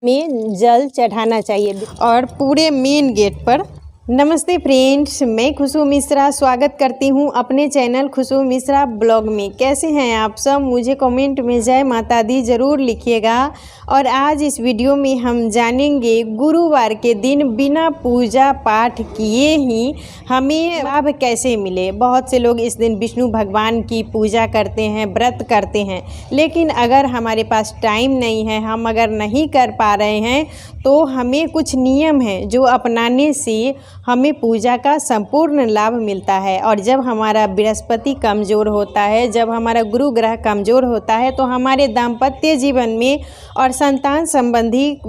में जल चढ़ाना चाहिए और पूरे मेन गेट पर। नमस्ते फ्रेंड्स, मैं खुशबू मिश्रा स्वागत करती हूं अपने चैनल खुशबू मिश्रा ब्लॉग में। कैसे हैं आप सब? मुझे कमेंट में जय माता दी ज़रूर लिखिएगा। और आज इस वीडियो में हम जानेंगे गुरुवार के दिन बिना पूजा पाठ किए ही हमें लाभ कैसे मिले। बहुत से लोग इस दिन विष्णु भगवान की पूजा करते हैं, व्रत करते हैं, लेकिन अगर हमारे पास टाइम नहीं है, हम अगर नहीं कर पा रहे हैं, तो हमें कुछ नियम हैं जो अपनाने से हमें पूजा का संपूर्ण लाभ मिलता है। और जब हमारा बृहस्पति कमज़ोर होता है, जब हमारा गुरु ग्रह कमज़ोर होता है, तो हमारे दाम्पत्य जीवन में और संतान संबंधी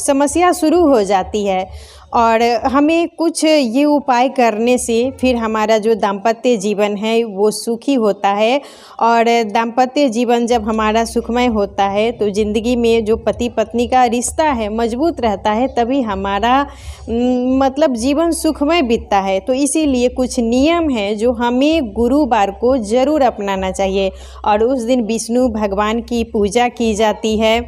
समस्या शुरू हो जाती है। और हमें कुछ ये उपाय करने से फिर हमारा जो दाम्पत्य जीवन है वो सुखी होता है। और दाम्पत्य जीवन जब हमारा सुखमय होता है तो ज़िंदगी में जो पति पत्नी का रिश्ता है मजबूत रहता है, तभी हमारा मतलब जीवन सुखमय बीतता है। तो इसीलिए कुछ नियम है जो हमें गुरुवार को ज़रूर अपनाना चाहिए। और उस दिन विष्णु भगवान की पूजा की जाती है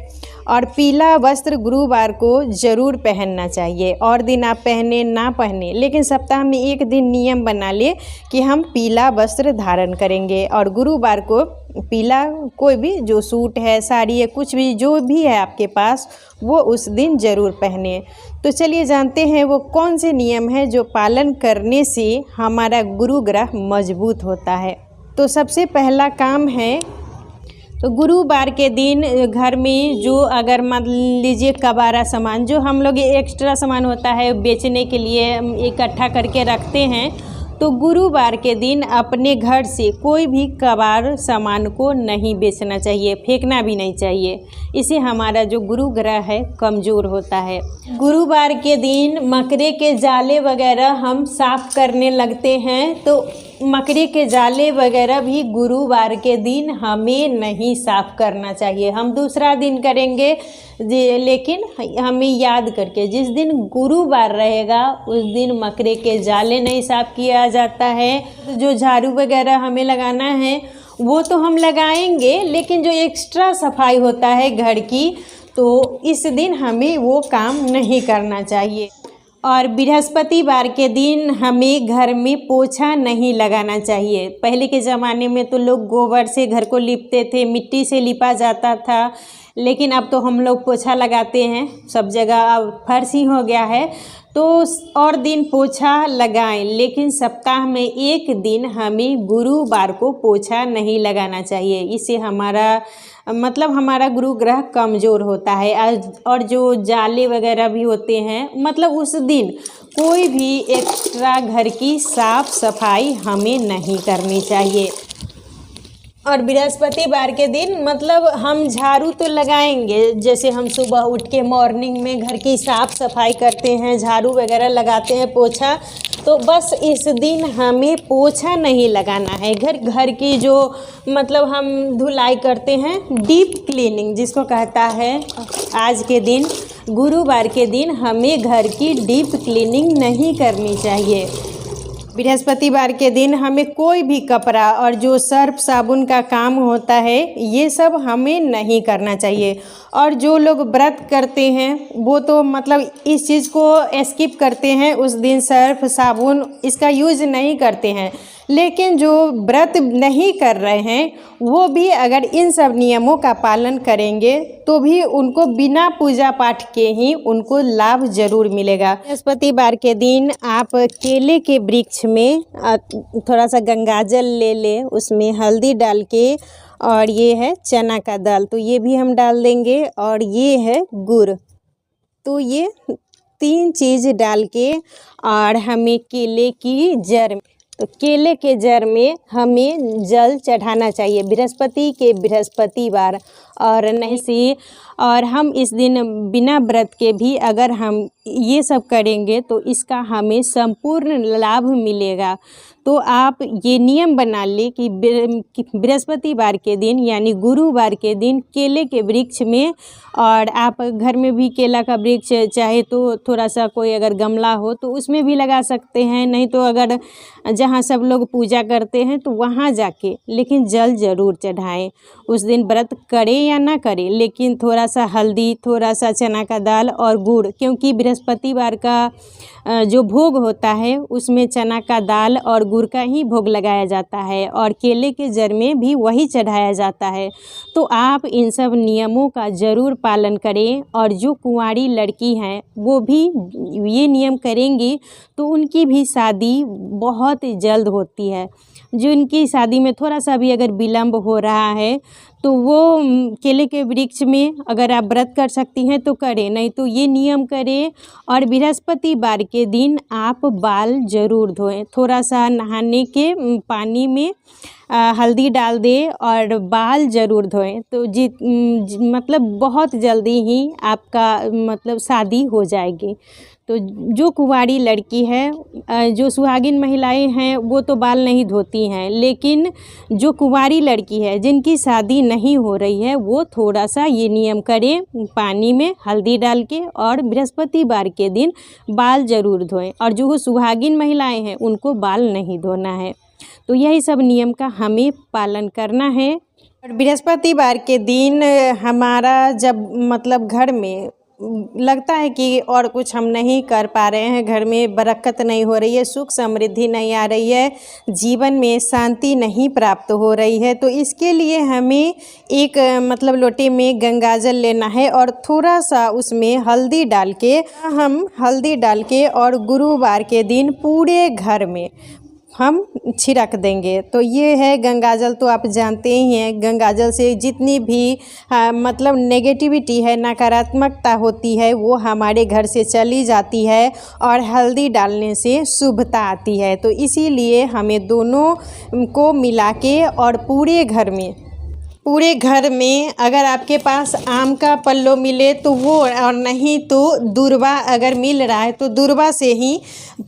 और पीला वस्त्र गुरुवार को ज़रूर पहनना चाहिए। और दिन आप पहने ना पहने, लेकिन सप्ताह में एक दिन नियम बना ले कि हम पीला वस्त्र धारण करेंगे। और गुरुवार को पीला कोई भी जो सूट है, साड़ी है, कुछ भी जो भी है आपके पास, वो उस दिन ज़रूर पहने। तो चलिए जानते हैं वो कौन से नियम हैं जो पालन करने से हमारा गुरु ग्रह मजबूत होता है। तो सबसे पहला काम है, तो गुरुवार के दिन घर में जो अगर मान लीजिए कबाड़ा सामान, जो हम लोग एक्स्ट्रा सामान होता है बेचने के लिए इकट्ठा करके रखते हैं, तो गुरुवार के दिन अपने घर से कोई भी कबाड़ सामान को नहीं बेचना चाहिए, फेंकना भी नहीं चाहिए। इससे हमारा जो गुरु ग्रह है कमज़ोर होता है। गुरुवार के दिन मकड़े के जाले वगैरह हम साफ़ करने लगते हैं, तो मकड़ी के जाले वगैरह भी गुरुवार के दिन हमें नहीं साफ़ करना चाहिए। हम दूसरा दिन करेंगे, लेकिन हमें याद करके जिस दिन गुरुवार रहेगा उस दिन मकड़ी के जाले नहीं साफ़ किया जाता है। जो झाड़ू वगैरह हमें लगाना है वो तो हम लगाएंगे, लेकिन जो एक्स्ट्रा सफाई होता है घर की, तो इस दिन हमें वो काम नहीं करना चाहिए। और बृहस्पतिवार के दिन हमें घर में पोछा नहीं लगाना चाहिए। पहले के ज़माने में तो लोग गोबर से घर को लीपते थे, मिट्टी से लिपा जाता था, लेकिन अब तो हम लोग पोछा लगाते हैं। सब जगह अब फर्श ही हो गया है, तो और दिन पोछा लगाएं, लेकिन सप्ताह में एक दिन हमें गुरुवार को पोछा नहीं लगाना चाहिए। इससे हमारा हमारा गुरु ग्रह कमज़ोर होता है। और जो जाले वगैरह भी होते हैं, मतलब उस दिन कोई भी एक्स्ट्रा घर की साफ़ सफाई हमें नहीं करनी चाहिए। और बृहस्पतिवार के दिन हम झाड़ू तो लगाएंगे, जैसे हम सुबह उठ के मॉर्निंग में घर की साफ़ सफाई करते हैं, झाड़ू वगैरह लगाते हैं, पोछा, तो बस इस दिन हमें पोछा नहीं लगाना है। घर की जो हम धुलाई करते हैं, डीप क्लीनिंग जिसको कहता है, आज के दिन गुरुवार के दिन हमें घर की डीप क्लीनिंग नहीं करनी चाहिए। बृहस्पतिवार के दिन हमें कोई भी कपड़ा और जो सर्फ साबुन का काम होता है, ये सब हमें नहीं करना चाहिए। और जो लोग व्रत करते हैं वो तो इस चीज़ को स्किप करते हैं, उस दिन सर्फ साबुन इसका यूज़ नहीं करते हैं। लेकिन जो व्रत नहीं कर रहे हैं वो भी अगर इन सब नियमों का पालन करेंगे तो भी उनको बिना पूजा पाठ के ही उनको लाभ ज़रूर मिलेगा। बृहस्पतिवार के दिन आप केले के वृक्ष में थोड़ा सा गंगाजल ले लें, उसमें हल्दी डाल के, और ये है चना का दाल, तो ये भी हम डाल देंगे, और ये है गुड़। तो ये 3 चीज़ डाल के, और हमें केले की जड़, तो केले के जड़ में हमें जल चढ़ाना चाहिए बृहस्पतिवार। और नहीं सी, और हम इस दिन बिना व्रत के भी अगर हम ये सब करेंगे तो इसका हमें संपूर्ण लाभ मिलेगा। तो आप ये नियम बना लें कि बृहस्पतिवार के दिन यानी गुरुवार के दिन केले के वृक्ष में, और आप घर में भी केला का वृक्ष चाहे तो थोड़ा सा कोई अगर गमला हो तो उसमें भी लगा सकते हैं, नहीं तो अगर जहाँ सब लोग पूजा करते हैं तो वहाँ जाके, लेकिन जल ज़रूर चढ़ाएं। उस दिन व्रत करें या ना करें, लेकिन थोड़ा सा हल्दी, थोड़ा सा चना का दाल और गुड़, क्योंकि बृहस्पतिवार का जो भोग होता है उसमें चना का दाल और गुड़ का ही भोग लगाया जाता है और केले के जड़ में भी वही चढ़ाया जाता है। तो आप इन सब नियमों का ज़रूर पालन करें, और जो कुंवारी लड़की हैं वो भी ये नियम करेंगी तो उनकी भी शादी बहुत जल्द होती है। जो इनकी शादी में थोड़ा सा भी अगर विलम्ब हो रहा है तो वो केले के वृक्ष में अगर आप व्रत कर सकती हैं तो करें, नहीं तो ये नियम करें। और बृहस्पतिवार के दिन आप बाल ज़रूर धोएं। थोड़ा सा नहाने के पानी में हल्दी डाल दें और बाल ज़रूर धोएं, तो मतलब बहुत जल्दी ही आपका मतलब शादी हो जाएगी। तो जो कुंवारी लड़की है, जो सुहागिन महिलाएं हैं वो तो बाल नहीं धोती हैं, लेकिन जो कुंवारी लड़की है जिनकी शादी नहीं हो रही है वो थोड़ा सा ये नियम करें, पानी में हल्दी डाल के, और बृहस्पतिवार के दिन बाल ज़रूर धोएं। और जो सुहागिन महिलाएं हैं उनको बाल नहीं धोना है। तो यही सब नियम का हमें पालन करना है। और बृहस्पतिवार के दिन हमारा जब मतलब घर में लगता है कि और कुछ हम नहीं कर पा रहे हैं, घर में बरकत नहीं हो रही है, सुख समृद्धि नहीं आ रही है, जीवन में शांति नहीं प्राप्त हो रही है, तो इसके लिए हमें एक मतलब लोटे में गंगाजल लेना है और थोड़ा सा उसमें हल्दी डाल के और गुरुवार के दिन पूरे घर में हम छिड़क देंगे। तो ये है गंगाजल, तो आप जानते ही हैं गंगाजल से जितनी भी मतलब नेगेटिविटी है, नकारात्मकता होती है, वो हमारे घर से चली जाती है और हल्दी डालने से शुभता आती है। तो इसीलिए हमें दोनों को मिला के और पूरे घर में अगर आपके पास आम का पल्लो मिले तो वो, और नहीं तो दूर्वा अगर मिल रहा है तो दूर्वा से ही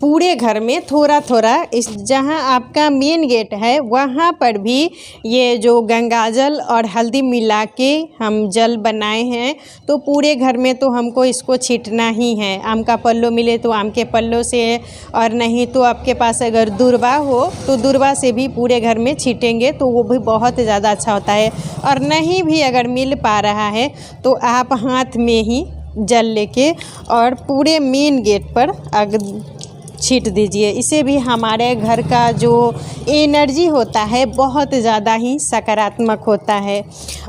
पूरे घर में थोड़ा थोड़ा, इस जहाँ आपका मेन गेट है वहाँ पर भी ये जो गंगाजल और हल्दी मिला के हम जल बनाए हैं, तो पूरे घर में तो हमको इसको छींटना ही है। आम का पल्लो मिले तो आम के पल्लो से, और नहीं तो आपके पास अगर दूर्वा हो तो दूर्वा से भी पूरे घर में छींटेंगे तो वो भी बहुत ज़्यादा अच्छा होता है। और नहीं भी अगर मिल पा रहा है तो आप हाथ में ही जल लेके और पूरे मेन गेट पर छींट दीजिए। इससे भी हमारे घर का जो एनर्जी होता है बहुत ज़्यादा ही सकारात्मक होता है,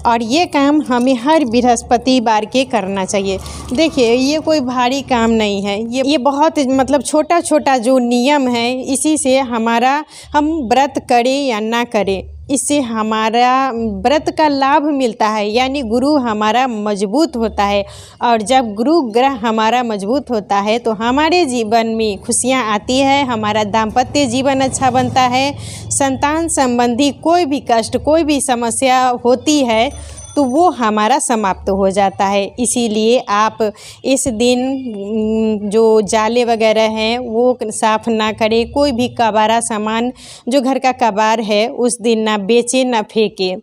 और ये काम हमें हर बृहस्पतिवार के करना चाहिए। देखिए ये कोई भारी काम नहीं है, ये बहुत मतलब छोटा छोटा जो नियम है, इसी से हमारा हम व्रत करें या ना करें, इससे हमारा व्रत का लाभ मिलता है, यानी गुरु हमारा मजबूत होता है। और जब गुरु ग्रह हमारा मजबूत होता है तो हमारे जीवन में खुशियाँ आती है, हमारा दाम्पत्य जीवन अच्छा बनता है, संतान संबंधी कोई भी कष्ट, कोई भी समस्या होती है तो वो हमारा समाप्त हो जाता है। इसीलिए आप इस दिन जो जाले वगैरह हैं वो साफ़ ना करें, कोई भी कबाड़ा सामान जो घर का कबाड़ है उस दिन ना बेचें ना फेंकें,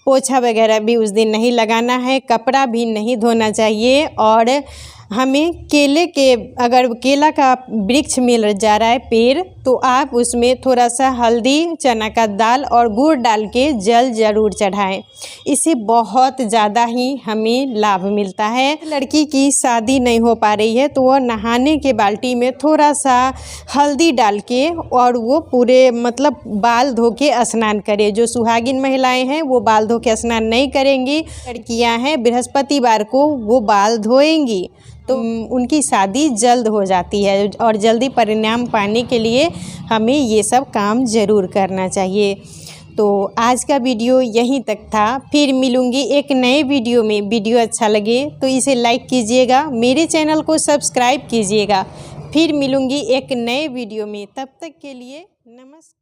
पोछा वगैरह भी उस दिन नहीं लगाना है, कपड़ा भी नहीं धोना चाहिए। और हमें अगर केला का वृक्ष मिल जा रहा है पेड़, तो आप उसमें थोड़ा सा हल्दी, चना का दाल और गुड़ डाल के जल ज़रूर चढ़ाएं। इससे बहुत ज़्यादा ही हमें लाभ मिलता है। लड़की की शादी नहीं हो पा रही है तो वह नहाने के बाल्टी में थोड़ा सा हल्दी डाल के और वो पूरे मतलब बाल धो के स्नान करे। जो सुहागिन महिलाएं हैं वो बाल धो के स्नान नहीं करेंगी, लड़कियां हैं बृहस्पतिवार को वो बाल धोएंगी, तो उनकी शादी जल्द हो जाती है। और जल्दी परिणाम पाने के लिए हमें ये सब काम ज़रूर करना चाहिए। तो आज का वीडियो यहीं तक था, फिर मिलूँगी एक नए वीडियो में। वीडियो अच्छा लगे तो इसे लाइक कीजिएगा, मेरे चैनल को सब्सक्राइब कीजिएगा। फिर मिलूँगी एक नए वीडियो में, तब तक के लिए नमस्कार।